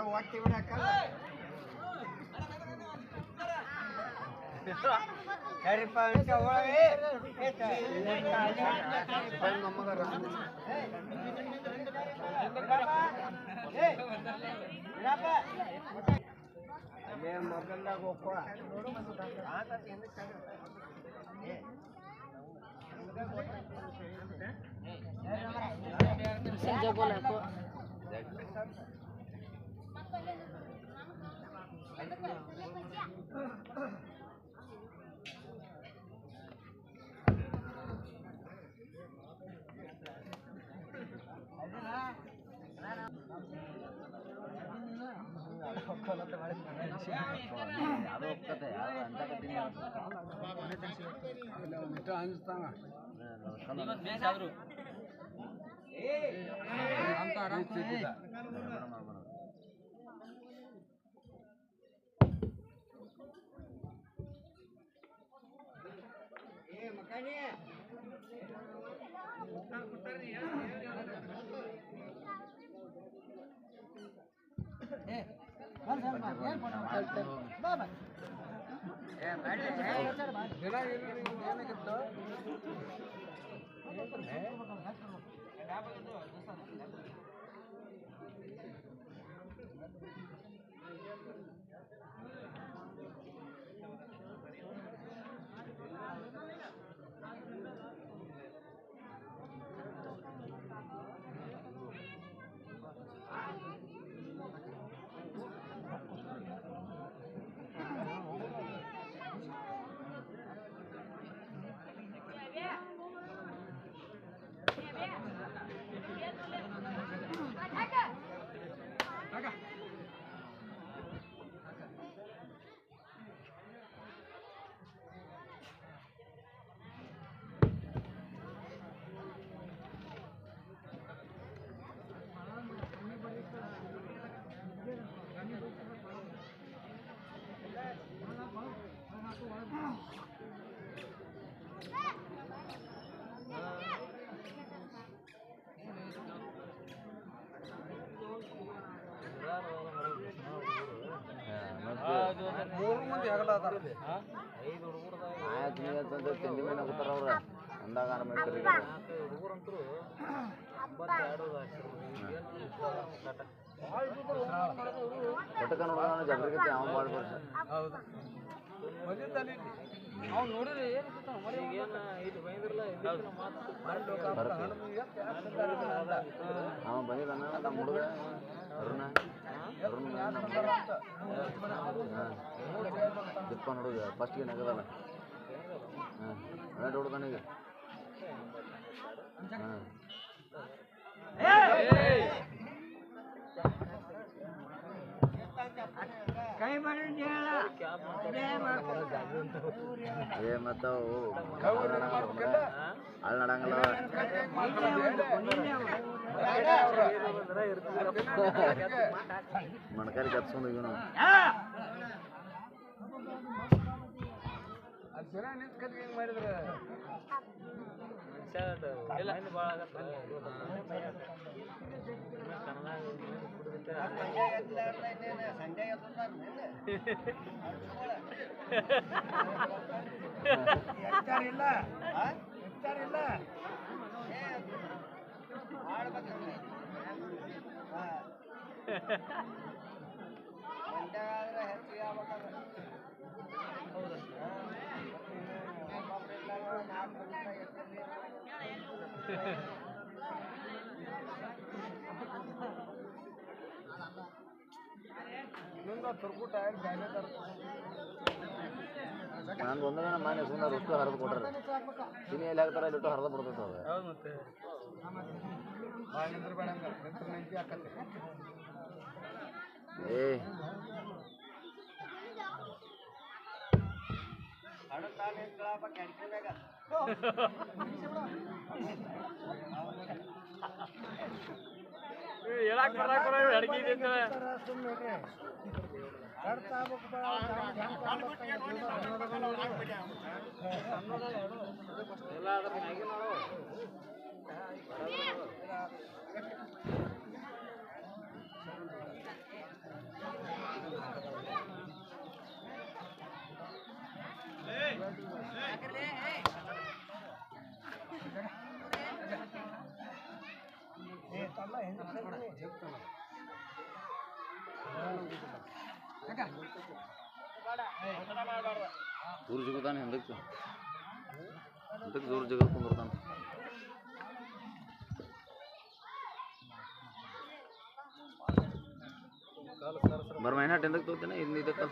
ಒಟ್ಟಿ ಬಿಡಕ್ಕಲ್ಲ ಸರಿಪ್ಪ ಒಳಗೆ ಅಲ್ಲೇ ಮೊದಲಾಗ ಒಪ್ಪ संजय बोला को ಅದು ಒಪ್ಪತ್ತೆ ಅಂತ ಕಟ್ಟಿನಿ ಅನಿಸ್ತಾನ ಮೂರು ಮಂದಿ ಆಗಲ್ಲ ತಿಂಡಿ ಮೇಲೆ ಕೂತಾರ ಅವ್ರ ಅಂದಾಗ ಕಟಕ ನೋಡೋಣ ಜಬರಿಗೆ ಅವ್ನು ಮಾಡ್ಬಾರ್ದು ಅವ್ನು ನೋಡಿರಿ ಅವ ಬಂದಿದ್ದಾನ ನಮ್ಮ ಹುಡುಗ ಅರುಣ ದಿಪ್ಪ ನೋಡುದು ಫಸ್ಟ್ಗೆ ನಗದಲ್ಲ ಹಾಂ ಹುಡುಗನಿಗ ಹಾಂ ಕೈ ಮಾಡಿ ಏ ಮತ್ತವು ಅಲ್ಲಿ ನಡಂಗಲ್ಲ ಮಣಕಾರಿ ಕತ್ಸ್ಕೊಂಡು ಹೋಗಿ ನಾವು ಮಾಡಿದ್ರೆ ಹೆಚ್ಚಾರಿಲ್ಲ ಹೆಚ್ಚಿಗೆ ಆಗ್ಬೇಕಲ್ಲ ನಂದು ಒಂದೇ ಮಾನ್ಯ ಸುಮ್ಮನೆ ರೊಟ್ಟು ಹರಿದು ಕೊಟ್ರೆ ತಿನಿ ಎಲ್ಲಿ ಹಾಕ್ತಾರೆ ಇಲ್ಲಿ ಹರಿದು ಬಿಡ್ತೈತೆ ಅದು ಮತ್ತೆ ಏ ಹೇಳಕ್ ಬರಾಕ ಅಡ್ಗೆ ಸುಮ್ಮನೆ ದೂರ ಸಿಗುತ್ತಾನೆ ಹಿಂದಕ್ಕೆ ದೂರ ಜಗತ್ ಕುಂದಿರ್ತಾನೆ ಬರ್ ಮೈನಾಟ್ ಹಿಂದಕ್ಕೆ ತೋತೇನೆ ಇದಕ್ಕೆ